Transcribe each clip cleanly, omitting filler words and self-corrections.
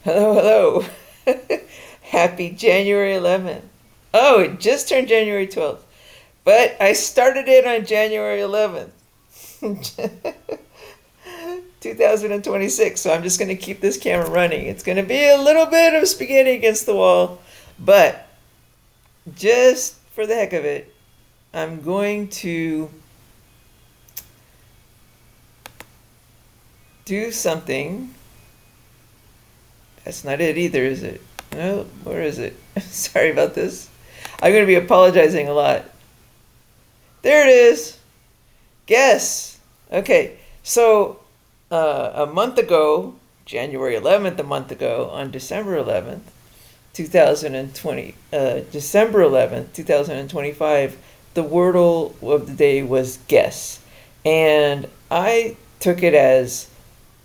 Hello, hello. Happy January 11th. Oh, it just turned January 12th. But I started it on January 11th, 2026. So I'm just going to keep this camera running. It's going to be a little bit of spaghetti against the wall. But just for the heck of it, I'm going to do something. That's not it either, is it? No, where is it? Sorry about this. I'm going to be apologizing a lot. There it is. Guess. Okay, so a month ago, January 11th, a month ago, on December 11th, 2020, December 11th, 2025, the wordle of the day was guess. And I took it as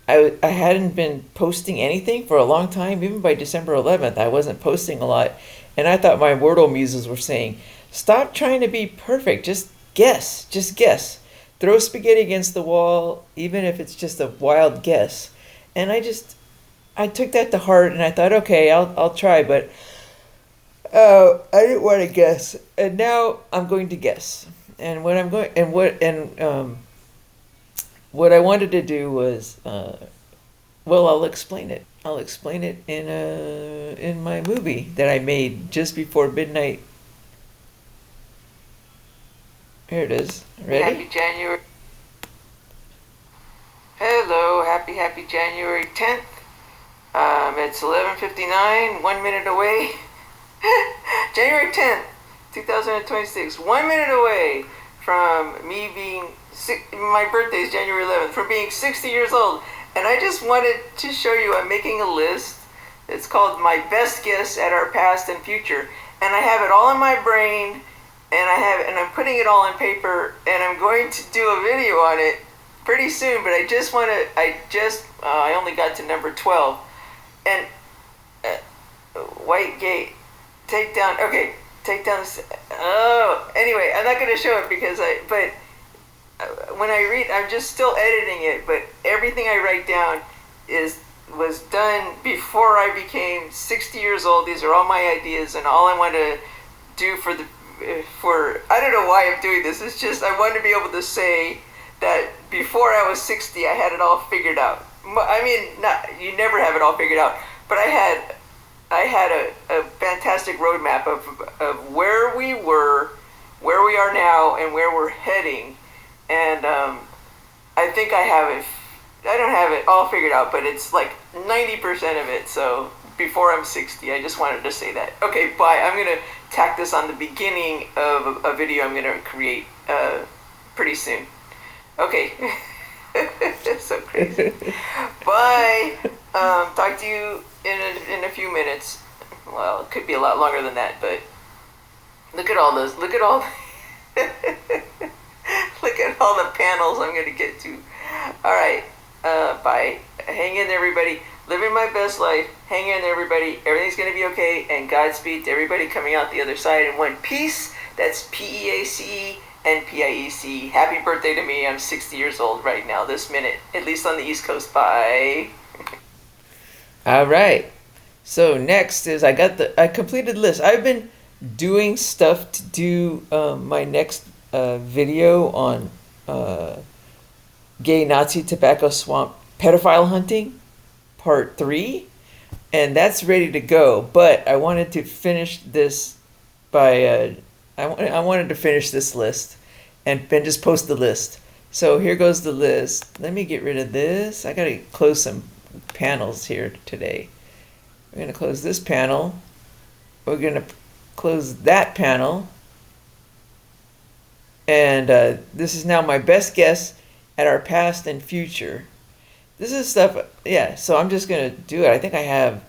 I hadn't been posting anything for a long time. Even by December 11th, I wasn't posting a lot. And I thought my Wordle muses were saying, stop trying to be perfect. Just guess. Just guess. Throw spaghetti against the wall, even if it's just a wild guess. And I took that to heart and I thought, okay, I'll try. But I didn't want to guess. And now I'm going to guess. And what I wanted to do was, well, I'll explain it. I'll explain it in my movie that I made just before midnight. Here it is. Ready? Happy January. Hello, happy January 10th. It's 11:59, 1 minute away. January 10th, 2026, 1 minute away from me being my birthday is January 11th, from being 60 years old. And I just wanted to show you, I'm making a list. It's called My Best Guess at Our Past and Future. And I have it all in my brain, and I'm putting it all on paper, and I'm going to do a video on it pretty soon, but I only got to number 12. And White Gate, take down, anyway, I'm not going to show it but when I read, I'm just still editing it, but everything I write down was done before I became 60 years old. These are all my ideas, and all I want to do I don't know why I'm doing this. It's just I want to be able to say that before I was 60, I had it all figured out. I mean, you never have it all figured out, but I had a fantastic roadmap of where we were, where we are now, and where we're heading. And I think I don't have it all figured out, but it's like 90% of it. So before I'm 60, I just wanted to say that. Okay, bye. I'm going to tack this on the beginning of a video I'm going to create pretty soon. Okay. That's so crazy. Bye. Talk to you in a few minutes. Well, it could be a lot longer than that, but look at all those. Look at all look at all the panels I'm going to get to. All right. Bye. Hang in there, everybody. Living my best life. Hang in there, everybody. Everything's going to be okay. And Godspeed to everybody coming out the other side in one piece. That's PEACE and PIEC. Happy birthday to me. I'm 60 years old right now, this minute. At least on the East Coast. Bye. All right. So next is I completed the list. I've been doing stuff to do my next video on gay Nazi tobacco swamp pedophile hunting part 3, and that's ready to go. But I wanted to finish this by I wanted to finish this list and then just post the list. So here goes the list. Let me get rid of this. I gotta close some panels here today. We're gonna close this panel. We're gonna close that panel. And this is now my best guess at our past and future. This is stuff, yeah, so I'm just going to do it. I think I have,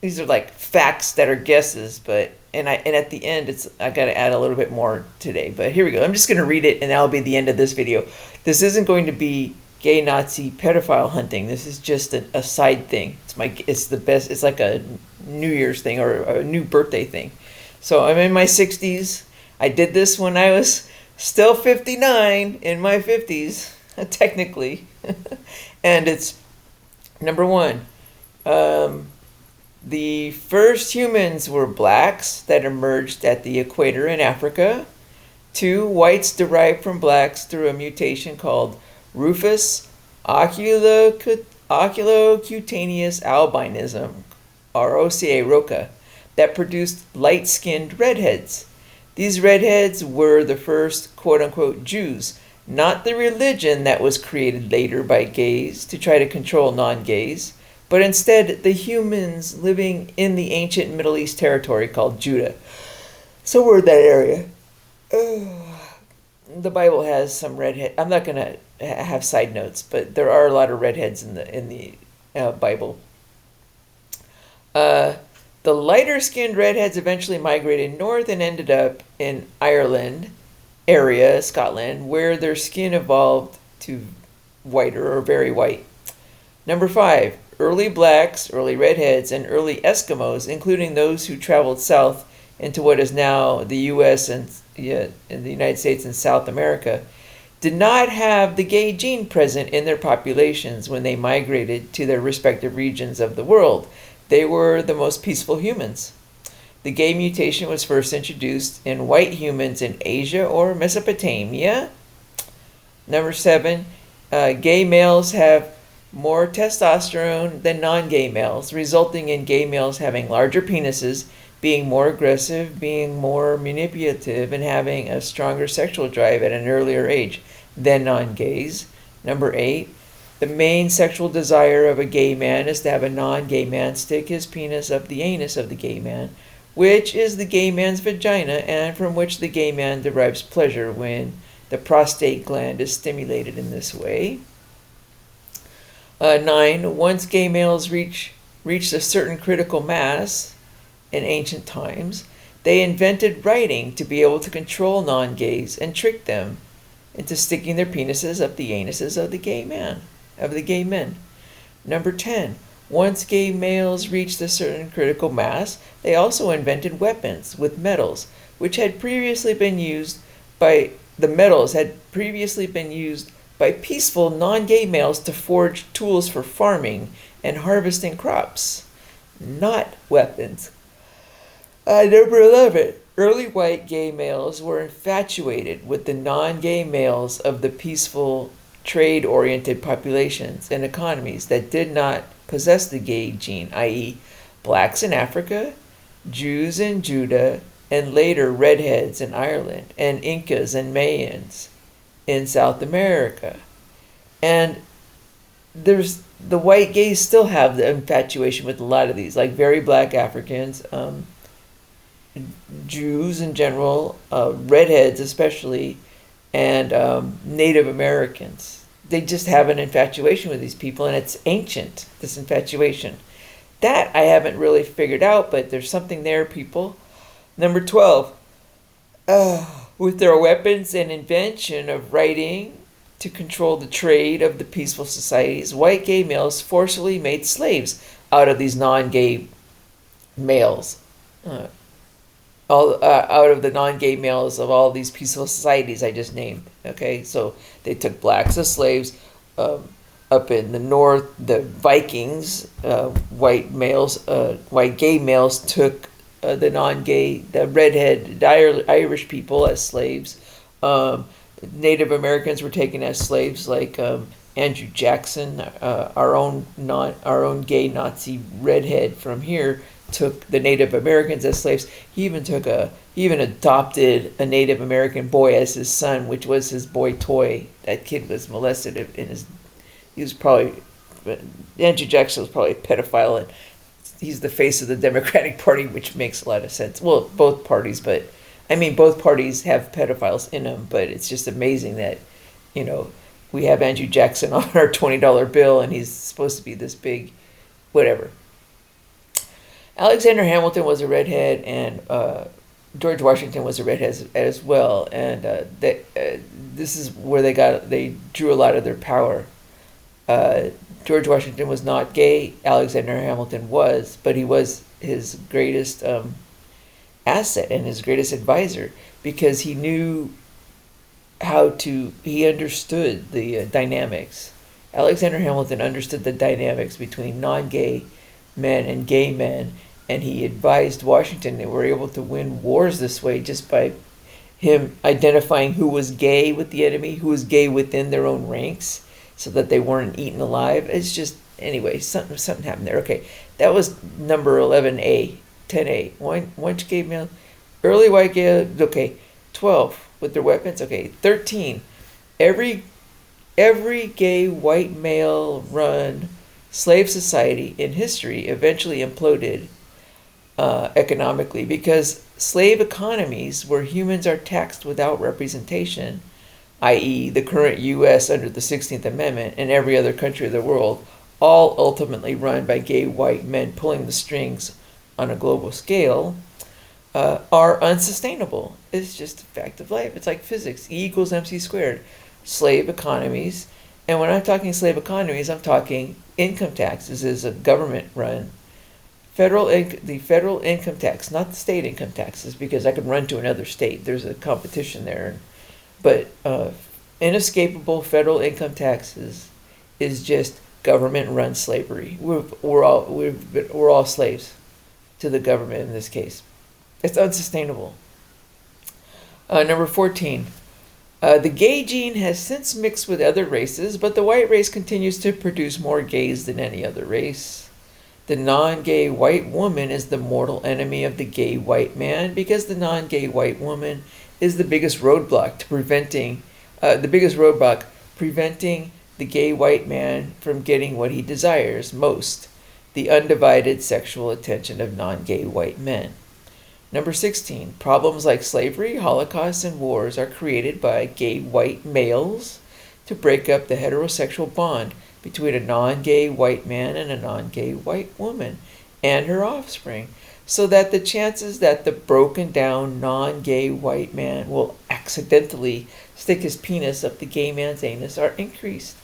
these are like facts that are guesses, but, and at the end, I got to add a little bit more today. But here we go. I'm just going to read it, and that'll be the end of this video. This isn't going to be gay Nazi pedophile hunting. This is just a side thing. It's the best, it's like a New Year's thing or a new birthday thing. So I'm in my 60s. I did this when I was still 59, in my 50s, technically. And it's number 1. The first humans were blacks that emerged at the equator in Africa. 2, whites derived from blacks through a mutation called Rufus oculocutaneous albinism, ROCA, that produced light-skinned redheads. These redheads were the first quote-unquote Jews, not the religion that was created later by gays to try to control non-gays, but instead the humans living in the ancient Middle East territory called Judah. So we're in that area. The Bible has some redhead. I'm not gonna have side notes, but there are a lot of redheads in the Bible. The lighter-skinned redheads eventually migrated north and ended up in Ireland area, Scotland, where their skin evolved to whiter or very white. Number 5, early blacks, early redheads, and early Eskimos, including those who traveled south into what is now the U.S. and in the United States and South America, did not have the gay gene present in their populations when they migrated to their respective regions of the world. They were the most peaceful humans. The gay mutation was first introduced in white humans in Asia or Mesopotamia. Number 7, gay males have more testosterone than non-gay males, resulting in gay males having larger penises, being more aggressive, being more manipulative, and having a stronger sexual drive at an earlier age than non-gays. Number 8, the main sexual desire of a gay man is to have a non-gay man stick his penis up the anus of the gay man, which is the gay man's vagina, and from which the gay man derives pleasure when the prostate gland is stimulated in this way. 9, once gay males reached a certain critical mass in ancient times, they invented writing to be able to control non-gays and trick them into sticking their penises up the anuses of the gay men. Number 10, once gay males reached a certain critical mass, they also invented weapons with metals, which had previously been used by peaceful non-gay males to forge tools for farming and harvesting crops, not weapons. Number 11, early white gay males were infatuated with the non-gay males of the peaceful, trade-oriented populations and economies that did not possess the gay gene, i.e., blacks in Africa, Jews in Judah, and later redheads in Ireland, and Incas and Mayans in South America. And there's the white gays still have the infatuation with a lot of these, like very black Africans, Jews in general, redheads especially, and Native Americans. They just have an infatuation with these people, and it's ancient, this infatuation. That I haven't really figured out, but there's something there, people. Number 12, with their weapons and invention of writing to control the trade of the peaceful societies, white gay males forcibly made slaves out of these non-gay males. Out of the non-gay males of all these peaceful societies I just named. Okay, so they took blacks as slaves. Up in the north, the Vikings, white gay males took the redhead Irish people as slaves. Native Americans were taken as slaves, like Andrew Jackson, our own gay Nazi redhead from here, took the Native Americans as slaves. He even adopted a Native American boy as his son, which was his boy toy. That kid was molested Andrew Jackson was probably a pedophile, and he's the face of the Democratic Party, which makes a lot of sense. Well, both parties, but I mean, both parties have pedophiles in them, but it's just amazing that, we have Andrew Jackson on our $20 bill, and he's supposed to be this big, whatever. Alexander Hamilton was a redhead, and George Washington was a redhead as well, and this is where they drew a lot of their power. George Washington was not gay. Alexander Hamilton was, but he was his greatest asset and his greatest advisor, because he understood the dynamics. Alexander Hamilton understood the dynamics between non-gay men and gay men, and he advised Washington they were able to win wars this way just by him identifying who was gay with the enemy, who was gay within their own ranks, so that they weren't eaten alive. It's just anyway, something happened there. Okay, that was number 11A, 10A. One gay male, early white gay. Okay, 12 with their weapons. Okay, 13. Every gay white male run slave society in history eventually imploded economically, because slave economies where humans are taxed without representation, i.e., the current U.S. under the 16th Amendment and every other country of the world, all ultimately run by gay white men pulling the strings on a global scale, are unsustainable. It's just a fact of life. It's like physics. E equals mc squared. Slave economies. And when I'm talking slave economies, I'm talking income taxes is a government run. The federal income tax, not the state income taxes, because I could run to another state. There's a competition there. But inescapable federal income taxes is just government-run slavery. We're all slaves to the government in this case. It's unsustainable. Number 14. The gay gene has since mixed with other races, but the white race continues to produce more gays than any other race. The non-gay white woman is the mortal enemy of the gay white man, because the non-gay white woman is the biggest roadblock preventing the gay white man from getting what he desires most, the undivided sexual attention of non-gay white men. Number 16. Problems like slavery, Holocaust, and wars are created by gay white males to break up the heterosexual bond between a non-gay white man and a non-gay white woman and her offspring, so that the chances that the broken down non-gay white man will accidentally stick his penis up the gay man's anus are increased.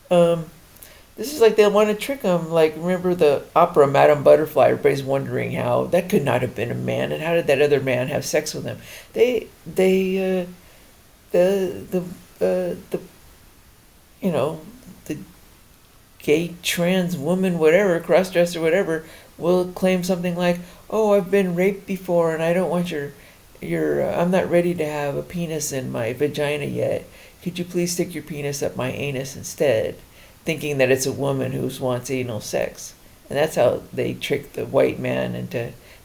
This is like they want to trick him. Like, remember the opera Madame Butterfly? Everybody's wondering how that could not have been a man, and how did that other man have sex with him? The gay trans woman, whatever, crossdresser, whatever, will claim something like, "Oh, I've been raped before, and I don't want I'm not ready to have a penis in my vagina yet. Could you please stick your penis up my anus instead?" Thinking that it's a woman who wants anal sex. And that's how they trick the white man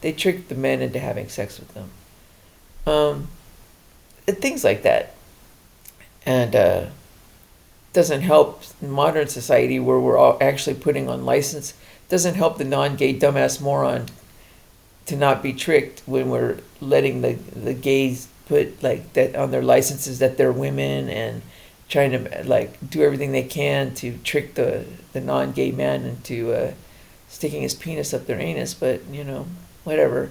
they trick the men into having sex with them. And things like that. And doesn't help modern society where we're all actually putting on license. Doesn't help the non-gay dumbass moron to not be tricked when we're letting the gays put like that on their licenses that they're women, and trying to like do everything they can to trick the non-gay man into sticking his penis up their anus. But whatever.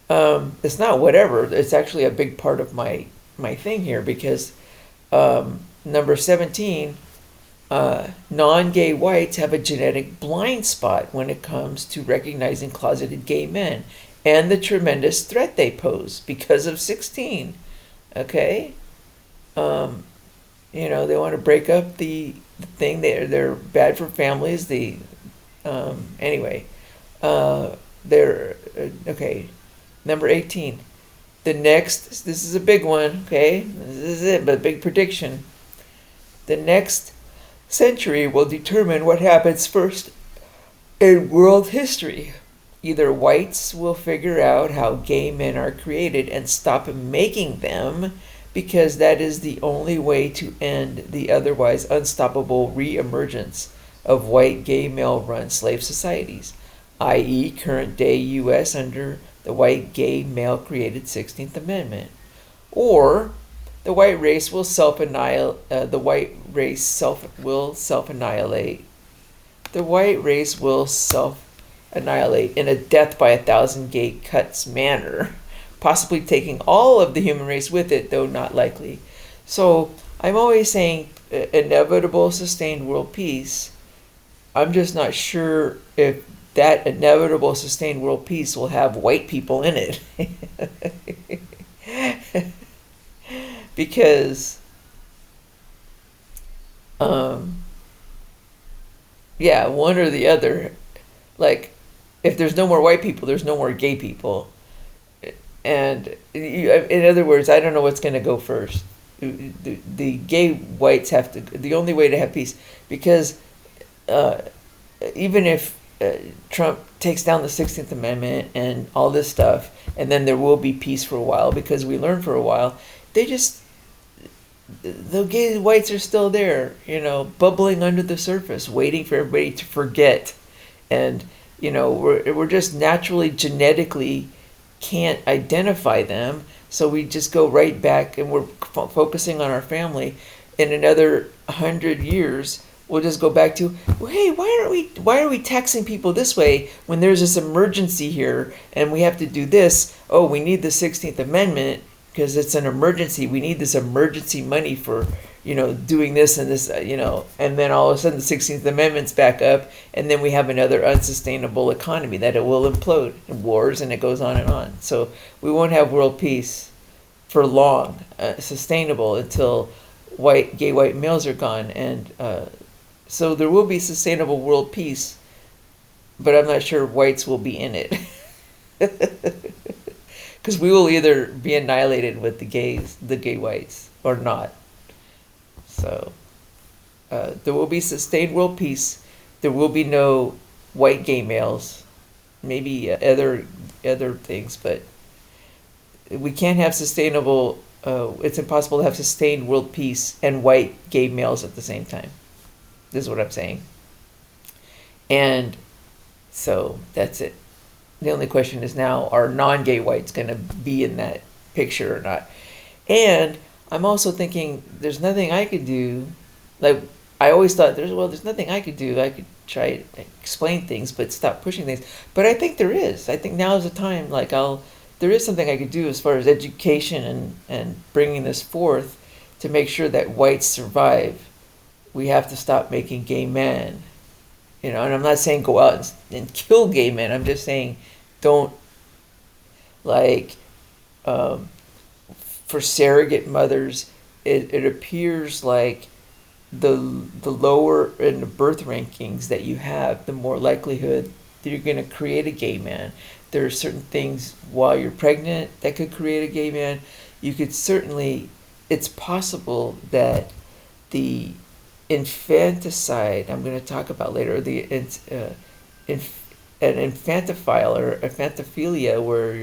It's not whatever. It's actually a big part of my thing here, because number 17, non-gay whites have a genetic blind spot when it comes to recognizing closeted gay men and the tremendous threat they pose because of 16. Okay? They want to break up the thing. They're bad for families. They're okay. Number 18. This is a big one, okay? This is it, but a big prediction. The next century will determine what happens first in world history. Either whites will figure out how gay men are created and stop making them, because that is the only way to end the otherwise unstoppable re-emergence of white gay male-run slave societies, i.e. current day U.S. under the white gay male-created 16th Amendment. Or the white race will self-annihilate. The white race will self-annihilate in a death by 1,000 gay cuts manner, possibly taking all of the human race with it, though not likely. So I'm always saying inevitable sustained world peace. I'm just not sure if that inevitable sustained world peace will have white people in it. Because one or the other. Like, If there's no more white people, there's no more gay people. And in other words, I don't know what's going to go first. The gay whites have to, the only way to have peace, because uh, even if Trump takes down the 16th Amendment and all this stuff, and then there will be peace for a while because we learned for a while, they just, the gay whites are still there, bubbling under the surface, waiting for everybody to forget. And, we're just naturally, genetically can't identify them. So we just go right back and we're focusing on our family. In another 100 years, we'll just go back to, well, hey, why are we taxing people this way when there's this emergency here and we have to do this? Oh, we need the 16th Amendment because it's an emergency. We need this emergency money for, doing this and this, and then all of a sudden the 16th Amendment's back up, and then we have another unsustainable economy that it will implode in wars, and it goes on and on. So we won't have world peace for long, sustainable, until gay white males are gone. And so there will be sustainable world peace, but I'm not sure whites will be in it. Because we will either be annihilated with the gay whites, or not. So there will be sustained world peace. There will be no white gay males, maybe other things, but we can't have sustainable. It's impossible to have sustained world peace and white gay males at the same time. This is what I'm saying. And so that's it. The only question is now, are non-gay whites going to be in that picture or not? And I'm also thinking there's nothing I could do. Like, I always thought there's nothing I could do. I could try to explain things, but stop pushing things. But I think there is. I think now is the time. Like, there is something I could do as far as education and bringing this forth to make sure that whites survive. We have to stop making gay men. And I'm not saying go out and kill gay men. I'm just saying don't, like, for surrogate mothers, it appears like the lower in the birth rankings that you have, the more likelihood that you're going to create a gay man. There are certain things while you're pregnant that could create a gay man. You could certainly, it's possible that the infanticide I'm going to talk about later, an infantophile or infantophilia, where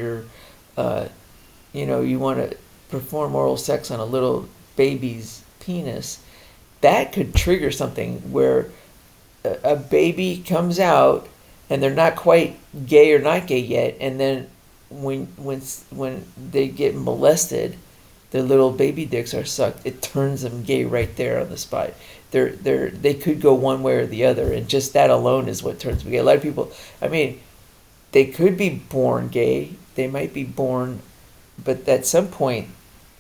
you want to perform oral sex on a little baby's penis, that could trigger something where a baby comes out and they're not quite gay or not gay yet, and then when they get molested, their little baby dicks are sucked. It turns them gay right there on the spot. They could go one way or the other, and just that alone is what turns them gay. A lot of people, they could be born gay. They might be born, but at some point,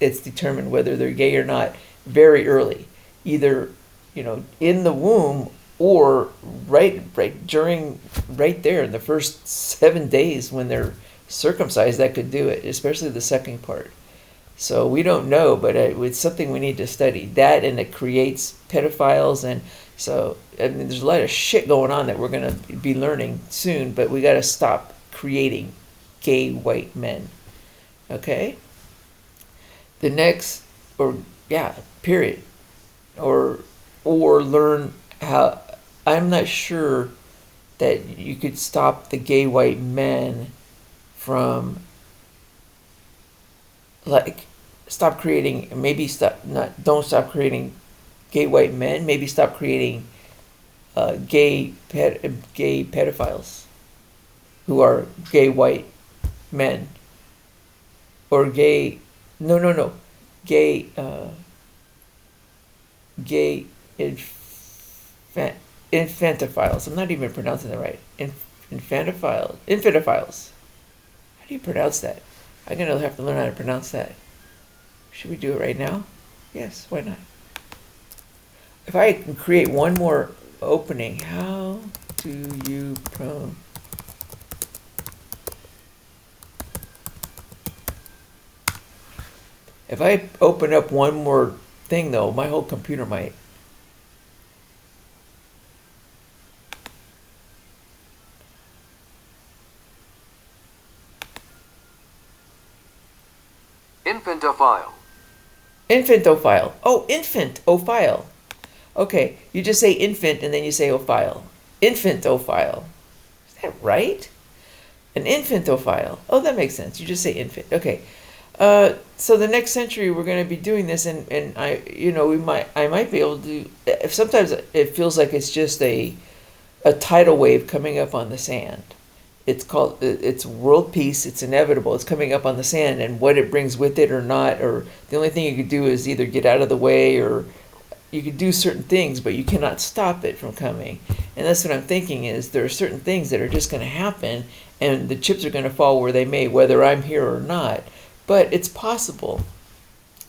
it's determined whether they're gay or not very early, either in the womb or right there in the first 7 days when they're circumcised. That could do it, especially the sucking part. So we don't know, but it's something we need to study. That, and it creates pedophiles, and so there's a lot of shit going on that we're going to be learning soon. But we got to stop creating gay white men. Okay. The next, period, or learn how. I'm not sure that you could stop the gay white men from, like, stop creating, don't stop creating gay white men, maybe stop creating gay pedophiles who are gay white men, or gay gay infantophiles. I'm not even pronouncing that right. Infantophiles. How do you pronounce that? I'm going to have to learn how to pronounce that. Should we do it right now? Yes, why not? If I can create one more opening, how do you pronounce? If I open up one more thing, though, my whole computer might. Infantophile. Infantophile. Oh, infantophile. Okay, you just say infant and then you say ophile. Infantophile. Is that right? An infantophile. Oh, that makes sense. You just say infant. Okay. So the next century we're going to be doing this, and I might be able to. Sometimes it feels like it's just a tidal wave coming up on the sand. It's world peace. It's inevitable. It's coming up on the sand, and what it brings with it or not, or the only thing you could do is either get out of the way, or you could do certain things, but you cannot stop it from coming. And that's what I'm thinking is there are certain things that are just going to happen, and the chips are going to fall where they may, whether I'm here or not. But it's possible.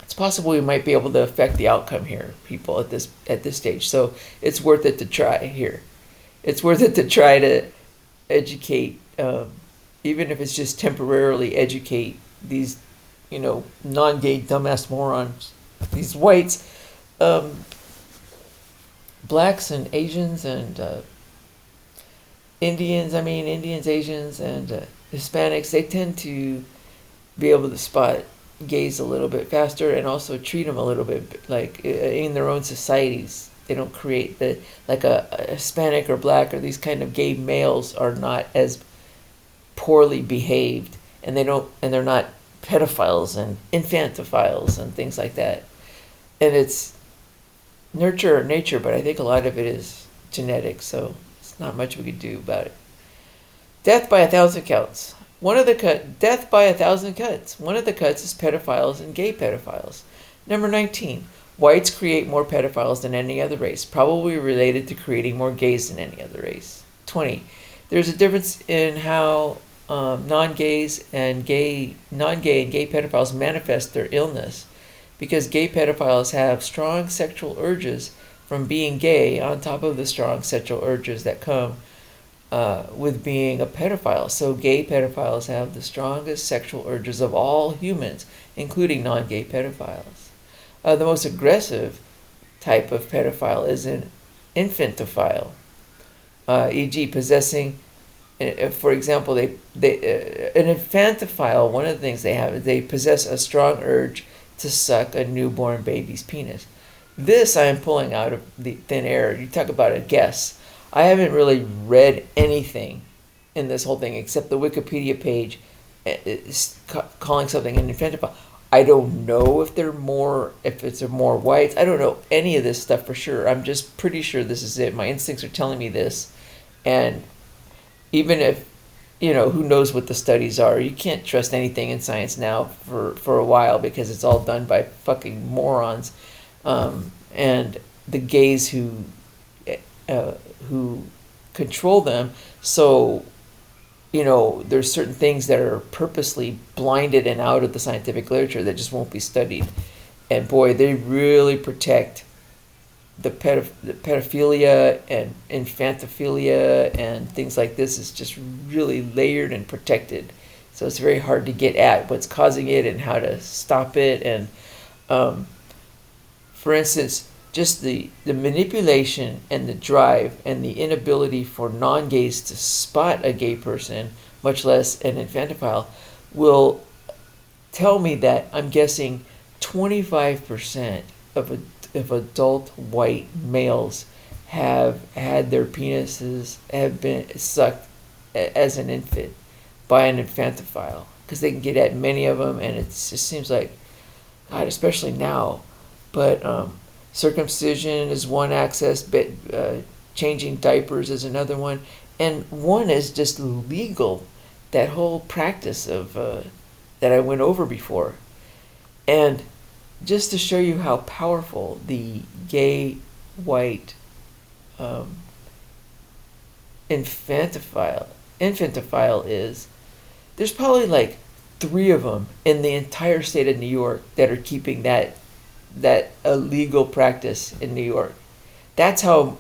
It's possible we might be able to affect the outcome here, people, at this stage. So it's worth it to try here. It's worth it to try to educate, even if it's just temporarily educate these, non-gay dumbass morons, these whites, blacks and Asians and Indians, Asians and Hispanics. They tend to be able to spot gays a little bit faster and also treat them a little bit like in their own societies. They don't create like a Hispanic or black or these kind of gay males are not as poorly behaved, and they're not pedophiles and infantophiles and things like that. And it's nurture or nature, but I think a lot of it is genetic, so it's not much we could do about it. Death by 1,000 cuts. Death by 1,000 cuts. One of the cuts is pedophiles and gay pedophiles. Number 19. Whites create more pedophiles than any other race, probably related to creating more gays than any other race. 20. There's a difference in how non-gay and gay pedophiles manifest their illness, because gay pedophiles have strong sexual urges from being gay on top of the strong sexual urges that come with being a pedophile. So gay pedophiles have the strongest sexual urges of all humans, including non-gay pedophiles. The most aggressive type of pedophile is an infantophile, e.g. possessing, for example, an infantophile, one of the things they have is they possess a strong urge to suck a newborn baby's penis. This I am pulling out of the thin air. You talk about a guess. I haven't really read anything in this whole thing except the Wikipedia page calling something an infantophile. I don't know if it's more whites. I don't know any of this stuff for sure. I'm just pretty sure this is it. My instincts are telling me this. And even if, who knows what the studies are, you can't trust anything in science now for a while because it's all done by fucking morons. And the gays who control them. So, there's certain things that are purposely blinded and out of the scientific literature that just won't be studied. And boy, they really protect the pedophilia and infantophilia and things like this is just really layered and protected. So it's very hard to get at what's causing it and how to stop it. And for instance, just the manipulation and the drive and the inability for non-gays to spot a gay person, much less an infantophile, will tell me that I'm guessing 25% of adult white males have had their penises have been sucked as an infant by an infantophile, because they can get at many of them, and it just seems like, God, especially now. But circumcision is one access, but changing diapers is another one, and one is just legal. That whole practice of that I went over before, and just to show you how powerful the gay white infantophile is. There's probably like 3 of them in the entire state of New York that are keeping that a legal practice in New York. That's how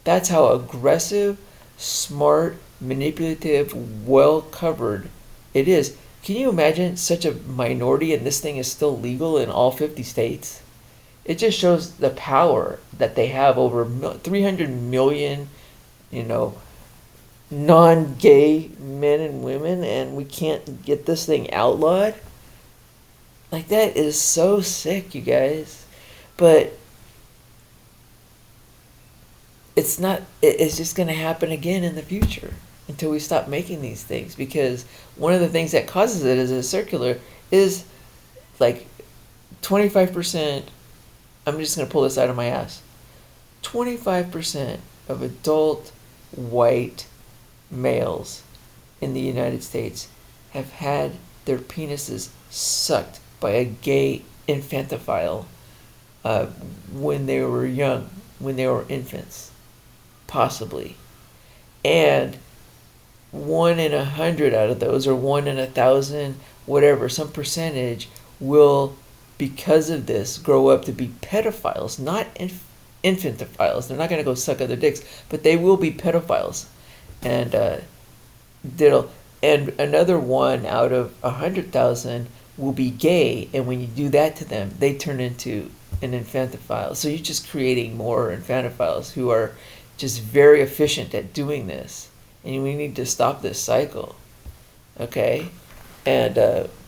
aggressive, smart, manipulative, well covered it is. Can you imagine such a minority and this thing is still legal in all 50 states? It just shows the power that they have over 300 million, non-gay men and women, and we can't get this thing outlawed. Like, that is so sick, you guys. But it's not, it's just going to happen again in the future until we stop making these things. Because one of the things that causes it as a circular is like 25%. I'm just going to pull this out of my ass. 25% of adult white males in the United States have had their penises sucked by a gay infantophile when they were young, when they were infants, possibly. And 1 in 100 out of those, or 1 in 1,000, whatever, some percentage will, because of this, grow up to be pedophiles, not infantophiles. They're not going to go suck other dicks, but they will be pedophiles. And they'll, and another 1 out of 100,000 will be gay, and when you do that to them, they turn into an infantophile. So you're just creating more infantophiles who are just very efficient at doing this, and we need to stop this cycle. Okay, and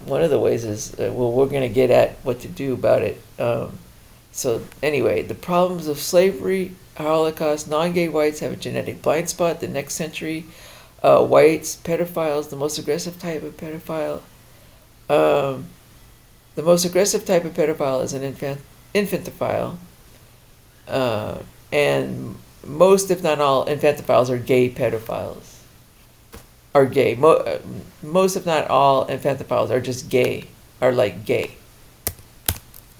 one of the ways is well, we're going to get at what to do about it. So anyway, the problems of slavery, Holocaust, non-gay whites have a genetic blind spot. The next century, whites, pedophiles, the most aggressive type of pedophile. The most aggressive type of pedophile is an infantophile, and most, if not all, infantophiles are gay pedophiles. Are gay. Most, if not all, infantophiles are just gay. Are like gay.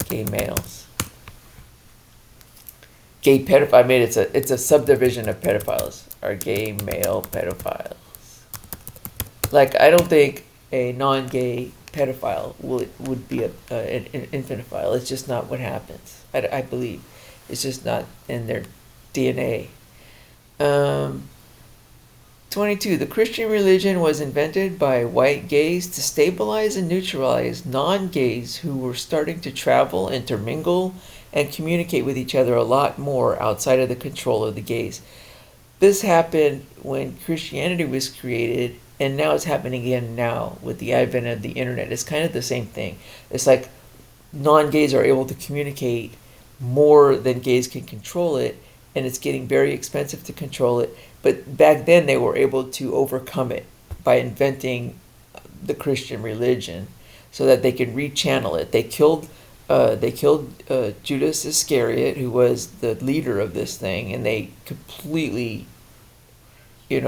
Gay males. Gay pedophile. I mean, it's a subdivision of pedophiles. Are gay male pedophiles. Like, I don't think a non-gay pedophile would be an infantophile. It's just not what happens. I believe it's just not in their DNA. 22. The Christian religion was invented by white gays to stabilize and neutralize non-gays who were starting to travel, intermingle, and communicate with each other a lot more outside of the control of the gays. This happened when Christianity was created, and now it's happening again now with the advent of the internet. It's kind of the same thing. It's like non-gays are able to communicate more than gays can control it, and it's getting very expensive to control it. But back then they were able to overcome it by inventing the Christian religion so that they could rechannel it. They killed Judas Iscariot, who was the leader of this thing, and they completely, did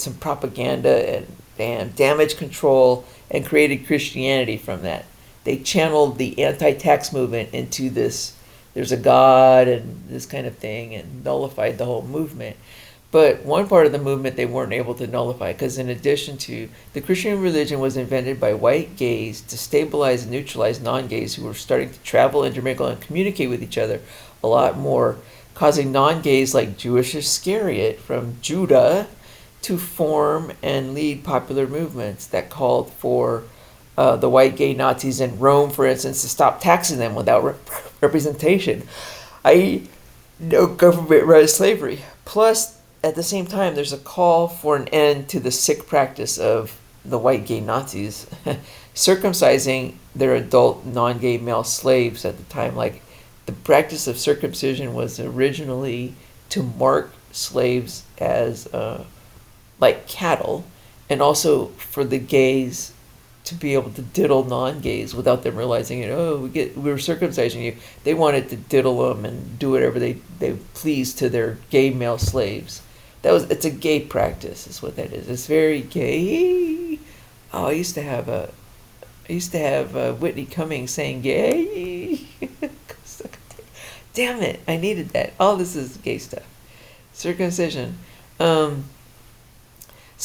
some propaganda and damage control and created Christianity from that. They channeled the anti-tax movement into this, there's a God and this kind of thing, and nullified the whole movement. But one part of the movement they weren't able to nullify, because in addition to, the Christian religion was invented by white gays to stabilize and neutralize non-gays who were starting to travel, intermingle, and communicate with each other a lot more, causing non-gays like Jewish Iscariot from Judah to form and lead popular movements that called for the white gay Nazis in Rome, for instance, to stop taxing them without representation, i.e., no government-run slavery. Plus, at the same time, there's a call for an end to the sick practice of the white gay Nazis circumcising their adult non-gay male slaves at the time. Like, the practice of circumcision was originally to mark slaves as like cattle, and also for the gays to be able to diddle non-gays without them realizing it. Oh, we're circumcising you. They wanted to diddle them and do whatever they pleased to their gay male slaves. It's a gay practice, is what that is. It's very gay. Oh, I used to have Whitney Cummings saying gay. Damn it, I needed that. All this is gay stuff. Circumcision. So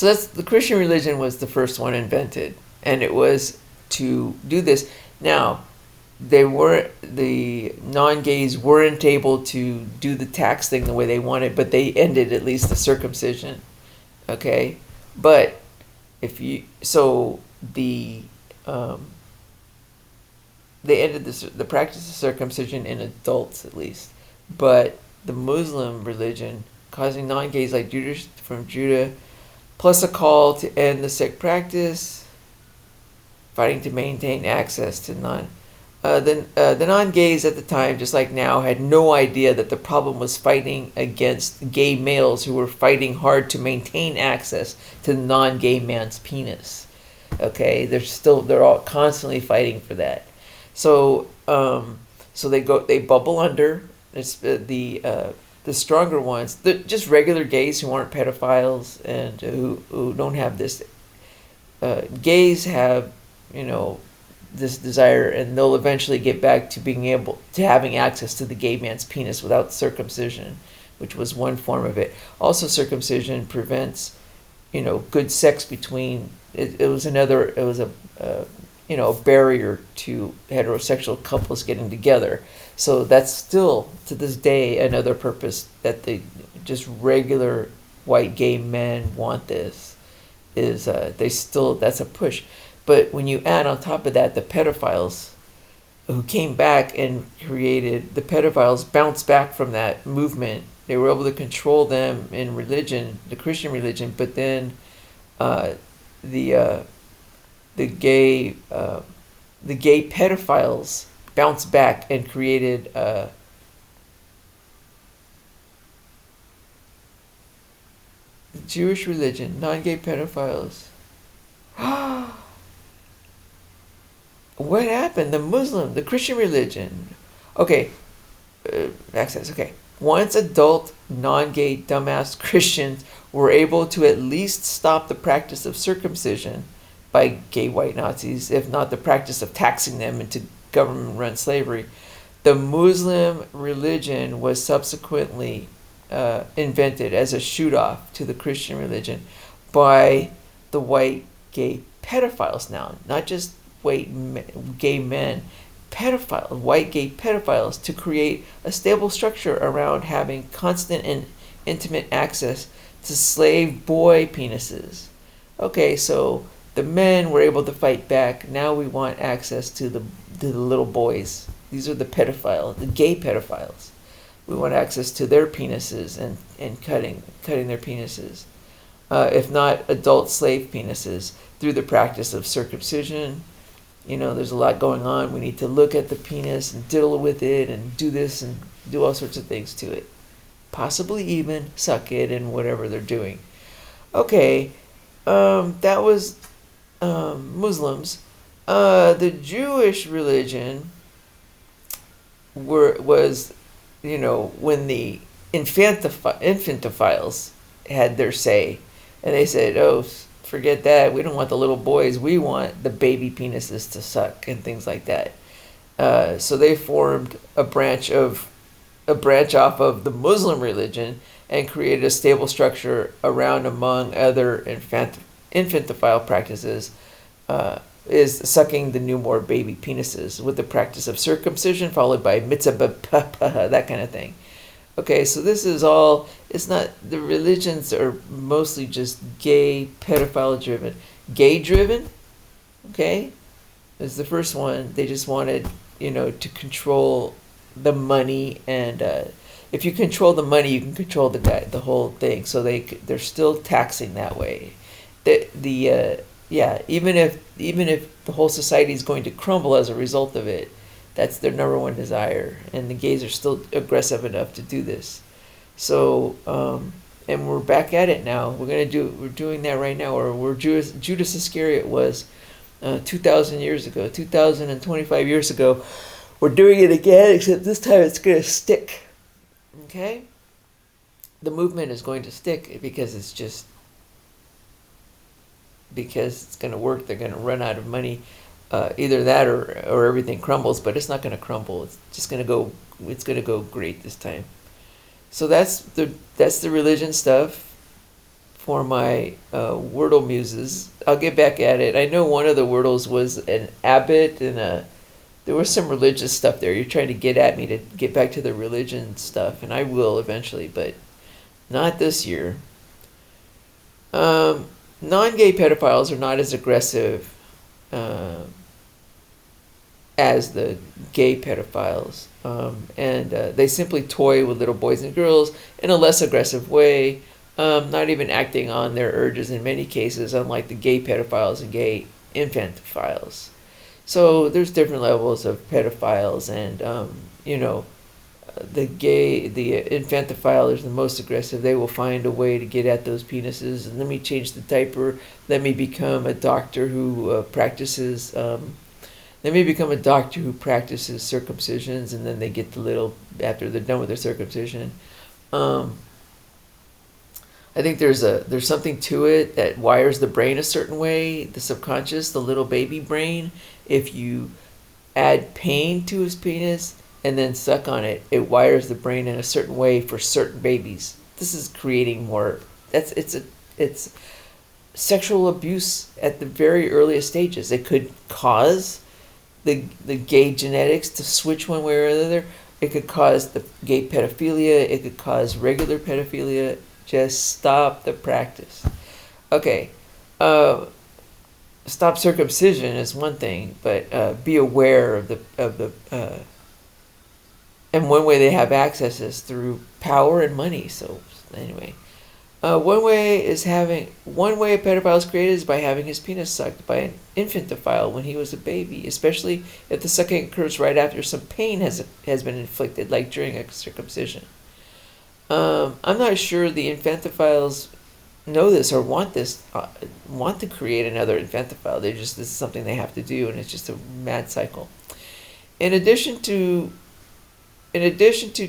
that's, the Christian religion was the first one invented, and it was to do this. Now, the non-gays weren't able to do the tax thing the way they wanted, but they ended at least the circumcision. Okay? But they ended the practice of circumcision in adults at least. But the Muslim religion, causing non-gays like Judas from Judah, plus a call to end the sick practice. fighting to maintain access to the non-gays at the time, just like now, had no idea that the problem was fighting against gay males who were fighting hard to maintain access to the non-gay man's penis. Okay, they're all constantly fighting for that. So so they bubble under. It's the stronger ones, just regular gays who aren't pedophiles and who don't have this. Gays have, you know, this desire, and they'll eventually get back to being able to having access to the gay man's penis without circumcision, which was one form of it. Also, circumcision prevents, good sex between. It was a barrier to heterosexual couples getting together. So that's still to this day another purpose that the just regular white gay men want. This is that's a push. But when you add on top of that the pedophiles who came back and created, the pedophiles bounced back from that movement. They were able to control them in religion, the Christian religion, but then the gay pedophiles bounced back and created the Jewish religion, non-gay pedophiles. What happened? The Christian religion. Okay, access. Okay, once adult non-gay dumbass Christians were able to at least stop the practice of circumcision by gay white Nazis, if not the practice of taxing them into government-run slavery, the Muslim religion was subsequently invented as a shoot-off to the Christian religion by the white gay pedophiles now, not just gay men, white gay pedophiles, to create a stable structure around having constant and intimate access to slave boy penises. Okay, so the men were able to fight back. Now we want access to the little boys. These are the gay pedophiles. We want access to their penises and cutting their penises. If not adult slave penises, through the practice of circumcision. There's a lot going on. We need to look at the penis and diddle with it and do this and do all sorts of things to it. Possibly even suck it and whatever they're doing. Okay, that was Muslims. The Jewish religion was when the infantophiles had their say, and they said, "Oh, forget that. We don't want the little boys. We want the baby penises to suck," and things like that. So they formed a branch off of the Muslim religion and created a stable structure around, among other infantophile practices, is sucking the newborn baby penises with the practice of circumcision followed by mitzvah, that kind of thing. Okay, so this is all, it's not, the religions are mostly just gay, pedophile driven. Gay driven, okay, is the first one. They just wanted, to control the money, and if you control the money, you can control the whole thing. So they're still taxing that way. Even if the whole society is going to crumble as a result of it, that's their number one desire, and the gays are still aggressive enough to do this. So, and we're back at it now. We're doing that right now, or Judas Iscariot was 2,000 years ago, 2,025 years ago. We're doing it again, except this time it's going to stick. Okay? The movement is going to stick because it's going to work. They're going to run out of money. Either that or everything crumbles, but it's not going to crumble. It's just going to go. It's going to go great this time. So that's the religion stuff for my Wordle muses. I'll get back at it. I know one of the Wordles was an abbot, and there was some religious stuff there. You're trying to get at me to get back to the religion stuff, and I will eventually, but not this year. Non-gay pedophiles are not as aggressive as the gay pedophiles, and they simply toy with little boys and girls in a less aggressive way, not even acting on their urges in many cases, unlike the gay pedophiles and gay infantophiles. So there's different levels of pedophiles, and you know, the infantophiles are the most aggressive. They will find a way to get at those penises. And let me change the diaper. Let me become a doctor who practices. Let me become a doctor who practices circumcisions, and then they get the little after they're done with their circumcision. Um, I think there's something to it that wires the brain a certain way, the subconscious, the little baby brain. If you add pain to his penis and then suck on it, it wires the brain in a certain way for certain babies. This is creating more. It's sexual abuse at the very earliest stages. It could cause the gay genetics to switch one way or another. It could cause the gay pedophilia. It could cause regular pedophilia. Just stop the practice. Okay. Stop circumcision is one thing, but be aware of the and one way they have access is through power and money. So anyway, one way a pedophile is created is by having his penis sucked by an infantophile when he was a baby, especially if the sucking occurs right after some pain has been inflicted, like during a circumcision. I'm not sure the infantophiles know this or want to create another infantophile. This is something they have to do, and it's just a mad cycle. In addition to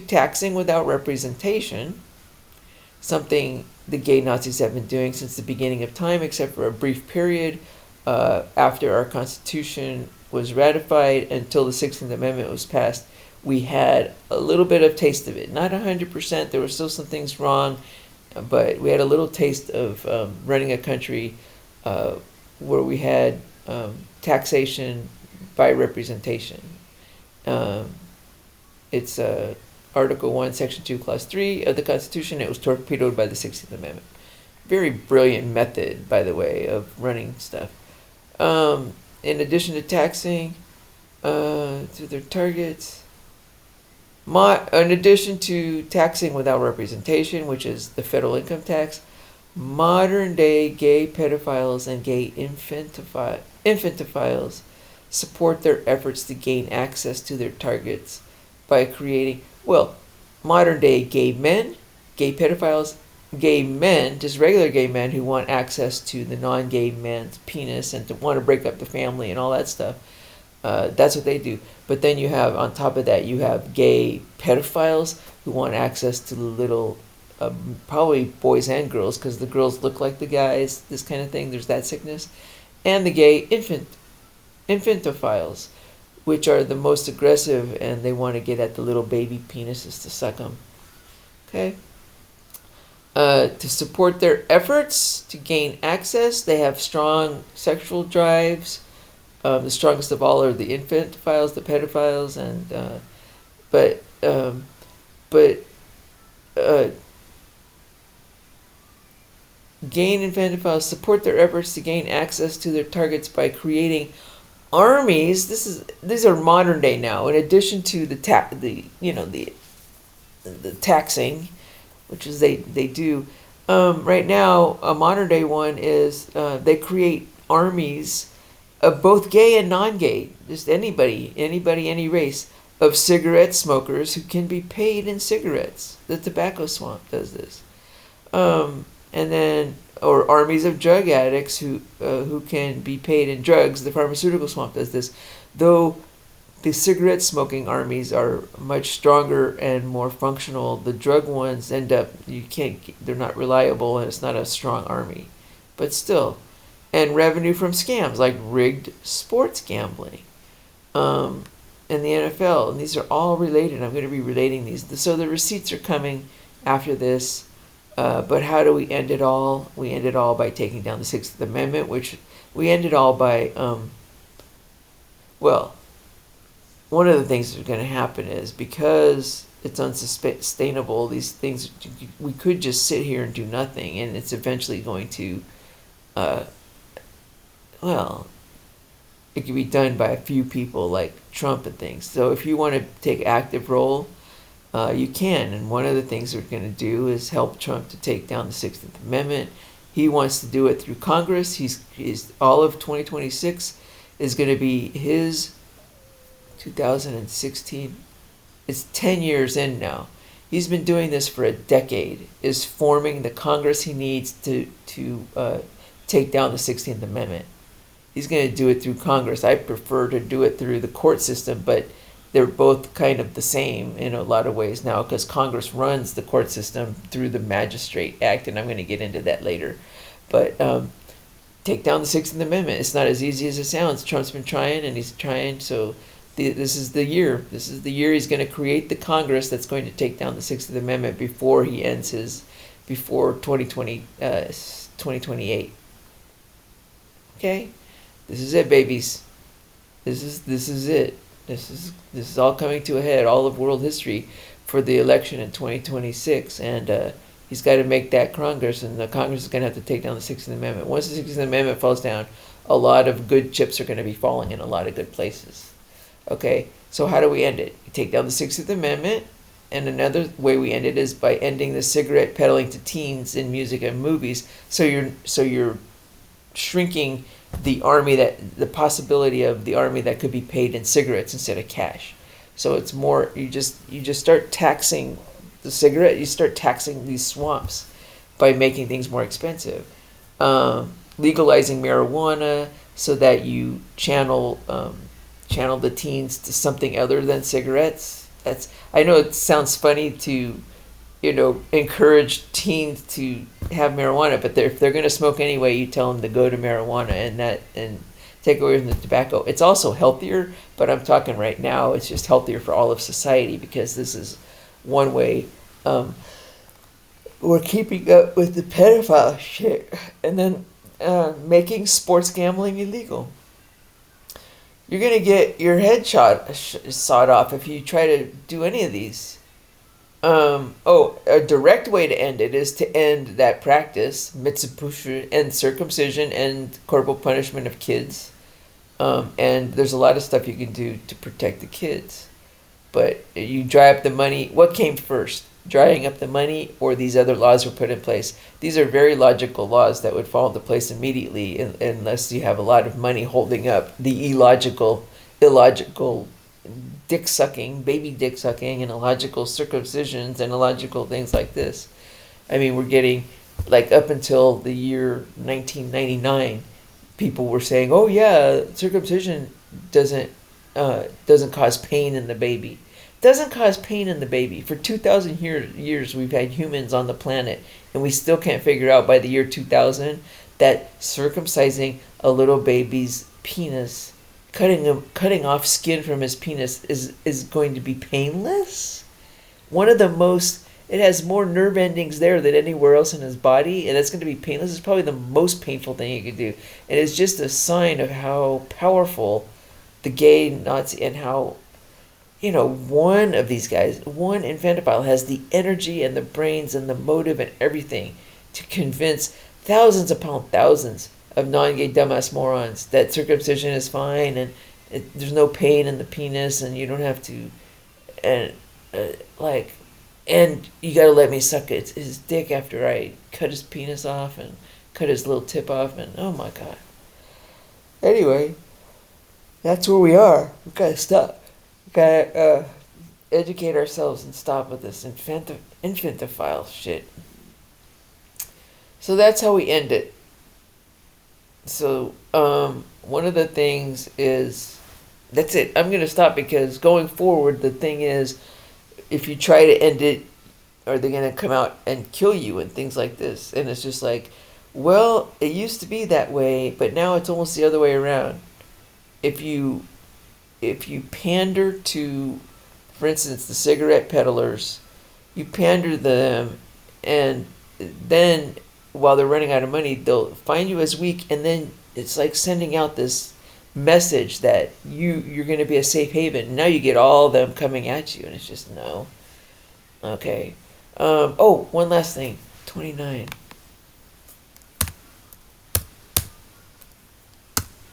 taxing without representation, something the gay Nazis have been doing since the beginning of time, except for a brief period after our Constitution was ratified until the 16th Amendment was passed, we had a little bit of taste of it. Not 100%. There were still some things wrong, but we had a little taste of running a country where we had taxation by representation. It's Article 1, Section 2, Clause 3 of the Constitution. It was torpedoed by the 16th Amendment. Very brilliant method, by the way, of running stuff. In addition to taxing to their targets, in addition to taxing without representation, which is the federal income tax, modern day gay pedophiles and gay infantophiles support their efforts to gain access to their targets by creating, modern day gay men, gay pedophiles, gay men, just regular gay men who want access to the non-gay man's penis and to want to break up the family and all that stuff. That's what they do. But then you have, on top of that, you have gay pedophiles who want access to the little, probably boys and girls, because the girls look like the guys, this kind of thing. There's that sickness. And the gay infantophiles, which are the most aggressive, and they want to get at the little baby penises to suck them. Okay? To support their efforts to gain access, they have strong sexual drives. The strongest of all are the infantophiles, the pedophiles, and gain infantophiles support their efforts to gain access to their targets by creating armies. These are modern day now. In addition to the taxing, which is they do right now. A modern day one is they create armies of both gay and non-gay, just anybody, any race, of cigarette smokers who can be paid in cigarettes. The tobacco swamp does this, and then or armies of drug addicts who can be paid in drugs. The pharmaceutical swamp does this, though. The cigarette smoking armies are much stronger and more functional. The drug ones they're not reliable, and it's not a strong army, but still. And revenue from scams like rigged sports gambling, and the NFL, and these are all related. I'm going to be relating these. So the receipts are coming after this, but how do we end it all? We end it all by taking down the 6th Amendment, which we end it all by, one of the things that's going to happen is because it's unsustainable, these things, we could just sit here and do nothing, and it's eventually going to, it can be done by a few people like Trump and things. So if you want to take active role, you can. And one of the things we're going to do is help Trump to take down the 16th Amendment He wants to do it through Congress. He's all of 2026 is going to be his 2016. It's 10 years in now. He's been doing this for a decade. Is forming the Congress he needs to take down the 16th Amendment. He's going to do it through Congress. I prefer to do it through the court system, but they're both kind of the same in a lot of ways now because Congress runs the court system through the Magistrate Act, and I'm going to get into that later. But take down the 16th Amendment. It's not as easy as it sounds. Trump's been trying, and he's trying. So this is the year. This is the year he's going to create the Congress that's going to take down the 16th Amendment before he ends before 2028. Okay? This is it, babies. This is it. This is all coming to a head, all of world history for the election in 2026, and he's got to make that Congress, and the Congress is going to have to take down the 16th Amendment. Once the 16th Amendment falls down, a lot of good chips are going to be falling in a lot of good places. Okay, so how do we end it? We take down the 16th Amendment, and another way we end it is by ending the cigarette peddling to teens in music and movies. So you're shrinking the possibility of the army that could be paid in cigarettes instead of cash. So it's more, you just start taxing the cigarette, you start taxing these swamps by making things more expensive. Legalizing marijuana so that you channel the teens to something other than cigarettes. I know it sounds funny to encourage teens to have marijuana, but if they're going to smoke anyway, you tell them to go to marijuana and take away from the tobacco. It's also healthier, but I'm talking right now, it's just healthier for all of society because this is one way we're keeping up with the pedophile shit, and then making sports gambling illegal. You're going to get your head sawed off if you try to do any of these. A direct way to end it is to end that practice, mitzvah, and circumcision and corporal punishment of kids. And there's a lot of stuff you can do to protect the kids. But you dry up the money. What came first? Drying up the money or these other laws were put in place? These are very logical laws that would fall into place immediately unless you have a lot of money holding up the illogical dick sucking, baby dick sucking, and illogical circumcisions and illogical things like this. I mean, we're getting, like, up until the year 1999, people were saying, "Oh yeah, circumcision doesn't cause pain in the baby." Doesn't cause pain in the baby. For 2,000 years, we've had humans on the planet, and we still can't figure out by the year 2000 that circumcising a little baby's penis, cutting off skin from his penis is going to be painless. It has more nerve endings there than anywhere else in his body, and it's going to be painless. It's probably the most painful thing you could do, and it's just a sign of how powerful the gay Nazi and how, one of these guys, one infantophile, has the energy and the brains and the motive and everything to convince thousands upon thousands of non-gay dumbass morons that circumcision is fine and there's no pain in the penis and you don't have to, and you gotta let me suck his dick after I cut his penis off and cut his little tip off, and oh my god. Anyway, that's where we are. We gotta stop. We gotta educate ourselves and stop with this infantophile shit. So that's how we end it. So one of the things is, that's it. I'm gonna stop because going forward, the thing is, if you try to end it, are they going to come out and kill you and things like this? And it's just like, well, it used to be that way, but now it's almost the other way around. If you pander to, for instance, the cigarette peddlers, you pander to them, and then while they're running out of money, they'll find you as weak, and then it's like sending out this message that you're going to be a safe haven. Now you get all of them coming at you, and it's just no. Okay. One last thing. 29.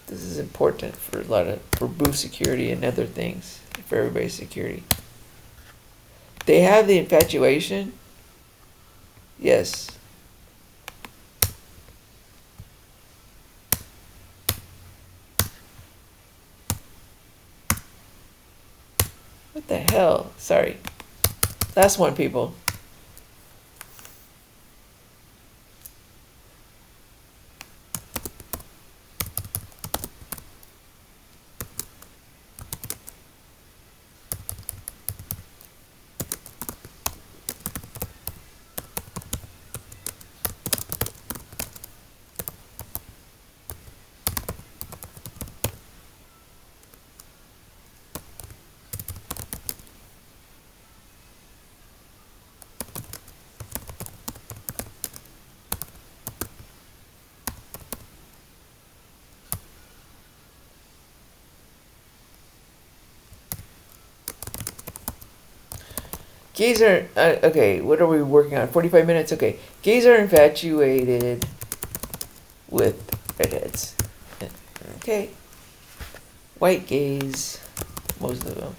This is important for booth security and other things, for everybody's security. They have the infatuation. Yes. What the hell? Sorry. Last one, people. Gays are okay. What are we working on? 45 minutes. Okay. Gays are infatuated with redheads. Okay. White gays, most of them.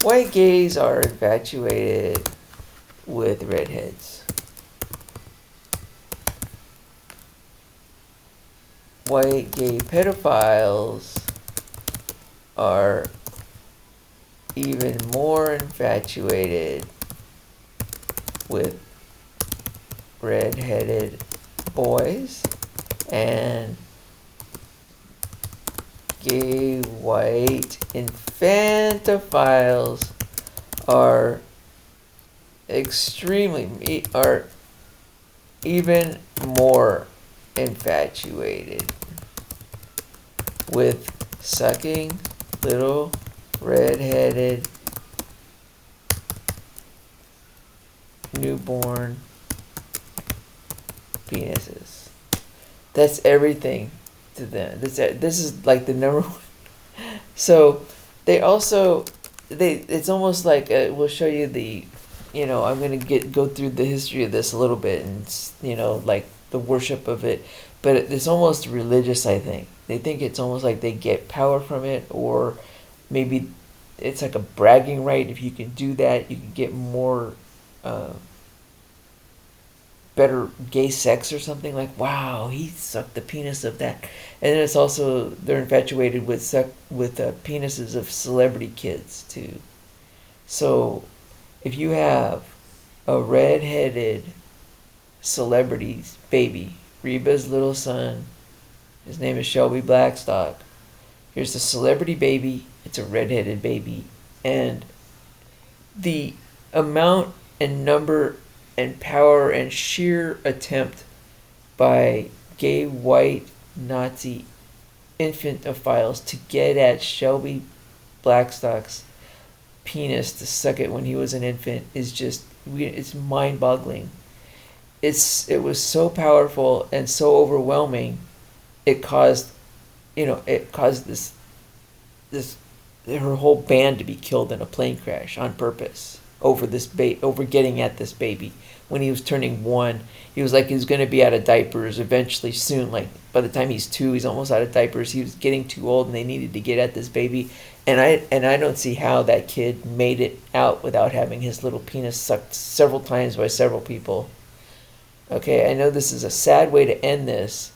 White gays are infatuated with redheads. White gay pedophiles are even more infatuated with red-headed boys, and gay white infantophiles are are even more infatuated with sucking little red-headed newborn penises. That's everything to them. This is like the number one. So they also it's almost like we'll show you the, I'm gonna go through the history of this a little bit, and like the worship of it, but it's almost religious. I think they think it's almost like they get power from it, or maybe it's like a bragging right. If you can do that, you can get more better gay sex or something. Like, wow, he sucked the penis of that. And then it's also they're infatuated with penises of celebrity kids too. So if you have a red-headed celebrity baby, Reba's little son, his name is Shelby Blackstock. Here's the celebrity baby. It's a red-headed baby, and the amount and number and power and sheer attempt by gay white Nazi infantophiles to get at Shelby Blackstock's penis to suck it when he was an infant is just, it's mind-boggling. It was so powerful and so overwhelming. It caused this her whole band to be killed in a plane crash on purpose over over getting at this baby. When he was turning 1, he was like, he's going to be out of diapers eventually soon. Like by the time he's 2, he's almost out of diapers. He was getting too old, and they needed to get at this baby. And I don't see how that kid made it out without having his little penis sucked several times by several people. Okay, I know this is a sad way to end this,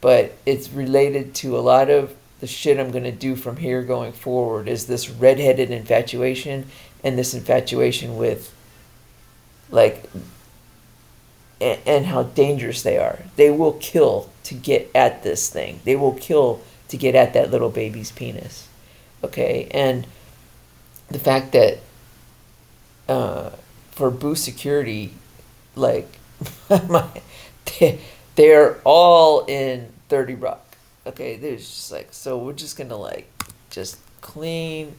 but it's related to a lot of the shit I'm going to do from here going forward, is this redheaded infatuation, and this infatuation with, like, and how dangerous they are. They will kill to get at this thing. They will kill to get at that little baby's penis. Okay, and the fact that for boost security, like, they're all in 30 Rock. Okay, there's just like, so we're just gonna like just clean.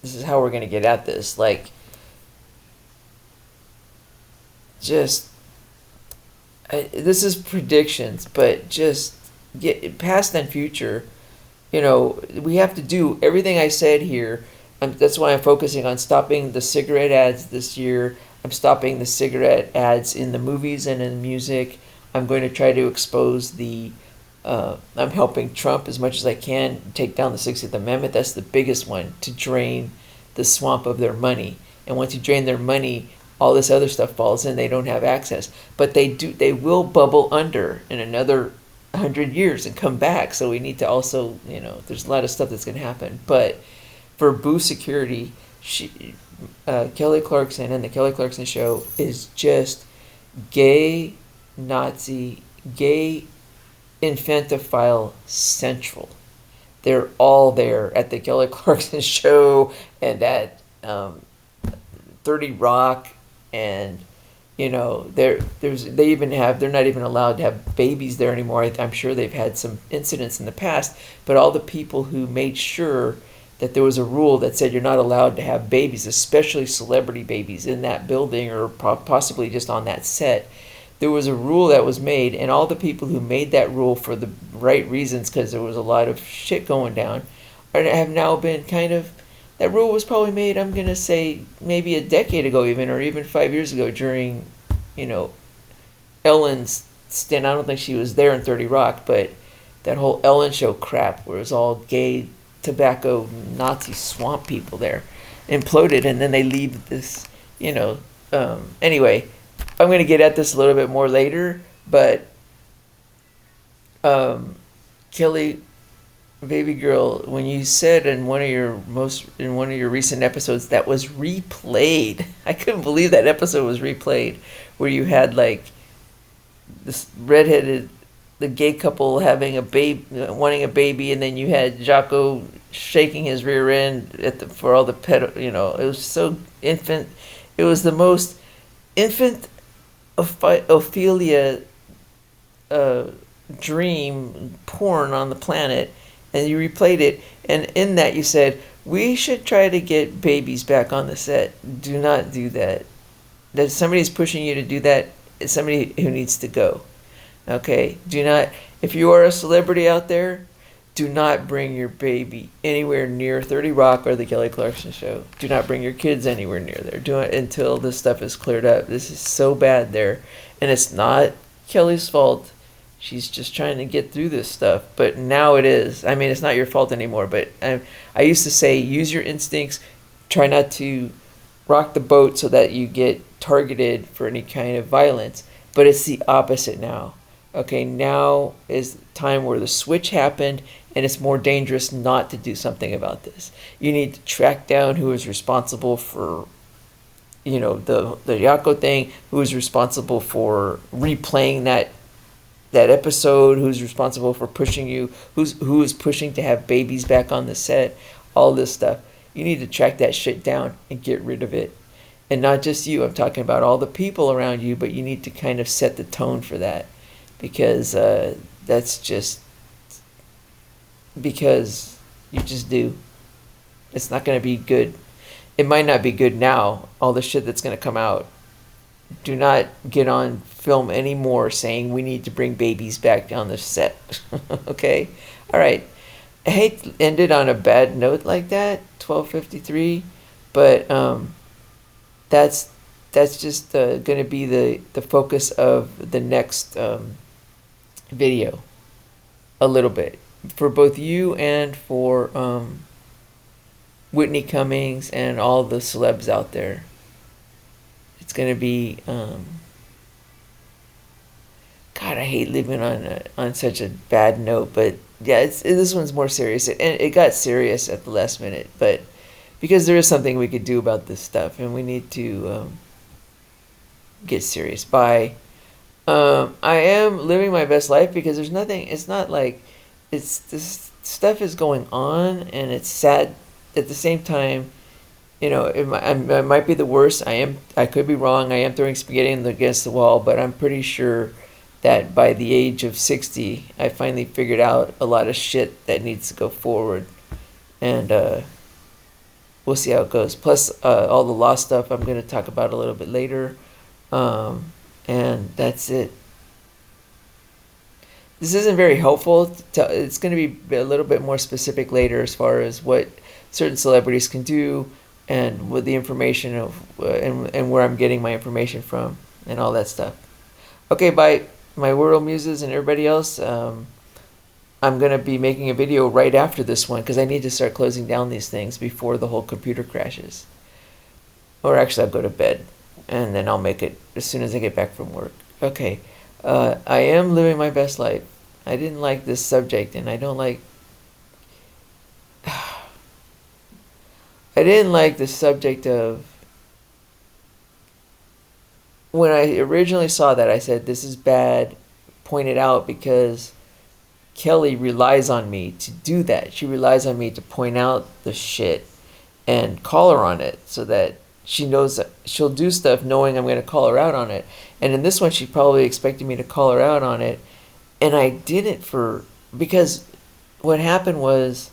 This is how we're gonna get at this. Like, just this is predictions, but just get past and future. We have to do everything I said here. That's why I'm focusing on stopping the cigarette ads this year. I'm stopping the cigarette ads in the movies and in music. I'm going to try to expose I'm helping Trump as much as I can take down the 60th Amendment. That's the biggest one, to drain the swamp of their money. And once you drain their money, all this other stuff falls in. They don't have access. But they will bubble under in another 100 years and come back. So we need to also, there's a lot of stuff that's going to happen. But for Boo Security, Kelly Clarkson and the Kelly Clarkson Show is just gay, Nazi, gay, infantophile central. They're all there at the Kelly Clarkson Show and at 30 Rock, and they're not even allowed to have babies there anymore. I'm sure they've had some incidents in the past, but all the people who made sure that there was a rule that said you're not allowed to have babies, especially celebrity babies, in that building or possibly just on that set. There was a rule that was made, and all the people who made that rule for the right reasons, because there was a lot of shit going down, have now been kind of. That rule was probably made, I'm going to say, maybe a decade ago even, or even 5 years ago during, Ellen's stint. I don't think she was there in 30 Rock, but that whole Ellen show crap where it was all gay, tobacco, Nazi swamp people there imploded, and then they leave this, anyway, I'm going to get at this a little bit more later, but Kelly, baby girl, when you said in one of your recent episodes that was replayed, I couldn't believe that episode was replayed, where you had like this redheaded, the gay couple having a baby, wanting a baby, and then you had Jocko shaking his rear end for all the it was so infant. It was the most infant Ophelia dream porn on the planet, and you replayed it, and in that you said, we should try to get babies back on the set. Do not do that. That somebody's pushing you to do that. It's somebody who needs to go. Okay? Do not, if you are a celebrity out there, do not bring your baby anywhere near 30 Rock or the Kelly Clarkson Show. Do not bring your kids anywhere near there. Do it until this stuff is cleared up. This is so bad there. And it's not Kelly's fault. She's just trying to get through this stuff. But now it is. I mean, it's not your fault anymore. But I used to say, use your instincts. Try not to rock the boat so that you get targeted for any kind of violence. But it's the opposite now. Okay, now is the time where the switch happened, and it's more dangerous not to do something about this. You need to track down who is responsible for, the Yako thing, who is responsible for replaying that episode, who's responsible for pushing you, who is pushing to have babies back on the set, all this stuff. You need to track that shit down and get rid of it. And not just you, I'm talking about all the people around you, but you need to kind of set the tone for that. Because that's just because you just do. It's not going to be good. It might not be good now, all the shit that's going to come out. Do not get on film anymore saying we need to bring babies back on the set. Okay? All right. I hate to end it on a bad note like that, 12:53, but that's just going to be the focus of the next video a little bit for both you and for Whitney Cummings and all the celebs out there. It's going to be God, I hate leaving on such a bad note, but yeah, this one's more serious, and it got serious at the last minute, but because there is something we could do about this stuff, and we need to get serious. Bye. I am living my best life because there's nothing. It's not like this stuff is going on, and it's sad at the same time. It might be the worst. I could be wrong. I am throwing spaghetti against the wall, but I'm pretty sure that by the age of 60, I finally figured out a lot of shit that needs to go forward, and we'll see how it goes. Plus, all the law stuff I'm going to talk about a little bit later. And that's it. This isn't very helpful. It's going to be a little bit more specific later as far as what certain celebrities can do and what the information of and where I'm getting my information from and all that stuff. Okay, bye, my world muses and everybody else. I'm going to be making a video right after this one because I need to start closing down these things before the whole computer crashes. Or actually, I'll go to bed. And then I'll make it as soon as I get back from work. Okay. I am living my best life. I didn't like this subject, and I don't like... I didn't like the subject of when I originally saw that. I said this is bad. Point it out because Kelly relies on me to do that. She relies on me to point out the shit and call her on it so that she knows that she'll do stuff knowing I'm going to call her out on it. And in this one, she probably expected me to call her out on it. And I didn't because what happened was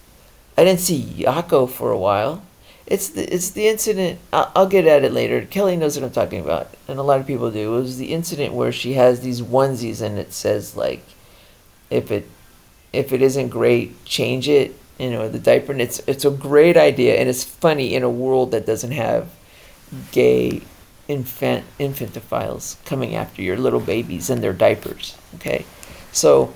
I didn't see Yako for a while. It's the incident. I'll get at it later. Kelly knows what I'm talking about, and a lot of people do. It was the incident where she has these onesies, and it says like, if it isn't great, change it. You know, the diaper. And it's a great idea, and it's funny in a world that doesn't have gay infantophiles coming after your little babies in their diapers. Okay, so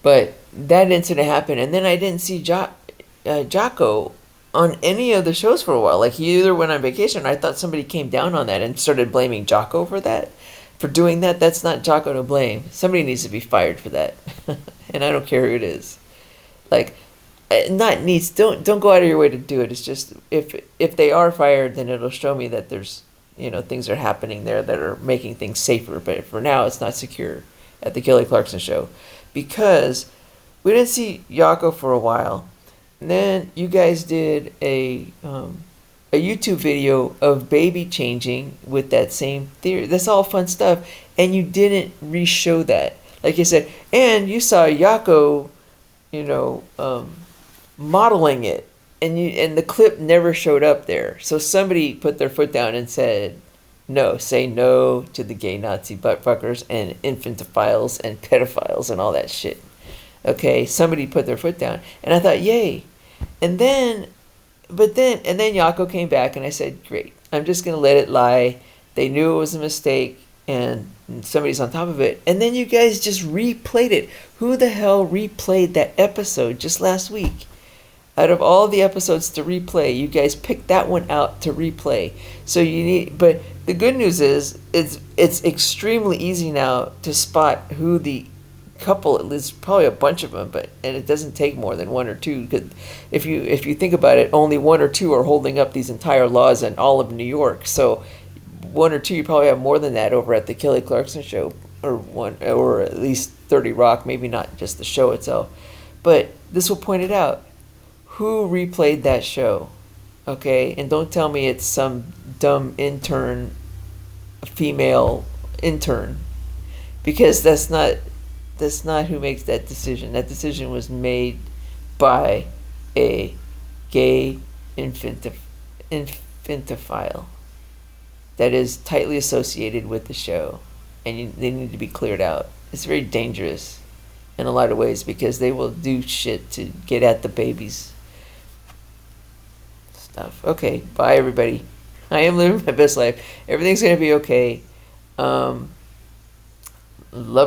but that incident happened, and then I didn't see Jocko on any of the shows for a while. Like he either went on vacation, or I thought somebody came down on that and started blaming Jocko for that, for doing that. That's not Jocko to blame. Somebody needs to be fired for that, and I don't care who it is. Like, not needs. Don't go out of your way to do it. It's just if they are fired, then it'll show me that there's things are happening there that are making things safer. But for now, it's not secure at the Kelly Clarkson show because we didn't see Yako for a while. And then you guys did a YouTube video of baby changing with that same theory. That's all fun stuff, and you didn't re-show that. Like you said, and you saw Yako, modeling it, and the clip never showed up there. So somebody put their foot down and said, "No, say no to the gay Nazi buttfuckers and infantophiles and pedophiles and all that shit." Okay, somebody put their foot down, and I thought, yay. And then Yako came back, and I said, great. I'm just gonna let it lie. They knew it was a mistake, and somebody's on top of it. And then you guys just replayed it. Who the hell replayed that episode just last week? Out of all the episodes to replay, you guys picked that one out to replay. So but the good news is, it's extremely easy now to spot who the couple. There's probably a bunch of them, and it doesn't take more than one or two. Because if you think about it, only one or two are holding up these entire laws in all of New York. So one or two, you probably have more than that over at the Kelly Clarkson show, or at least 30 Rock. Maybe not just the show itself, but this will point it out. Who replayed that show? Okay, and don't tell me it's some dumb intern, female intern, because that's not who makes that decision. That decision was made by a gay infantophile that is tightly associated with the show, and they need to be cleared out. It's very dangerous in a lot of ways because they will do shit to get at the babies. Stuff. Okay, bye everybody. I am living my best life. Everything's gonna be okay. Love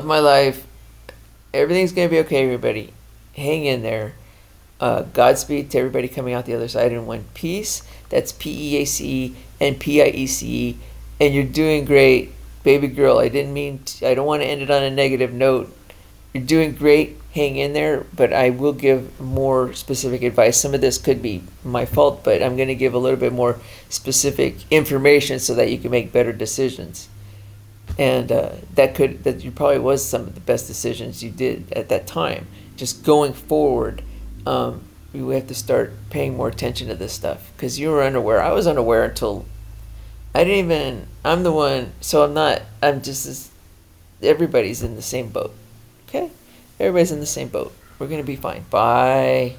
my life. Everything's gonna be okay, everybody. Hang in there. Godspeed to everybody coming out the other side in one piece. That's PEACE and PIECE, and you're doing great, baby girl. I don't want to end it on a negative note. You're doing great. Hang in there, but I will give more specific advice. Some of this could be my fault, but I'm going to give a little bit more specific information so that you can make better decisions. And that you probably was some of the best decisions you did at that time. Just going forward, you have to start paying more attention to this stuff because you were unaware. I was unaware until I'm the one, so everybody's in the same boat. Okay? Everybody's in the same boat. We're going to be fine. Bye.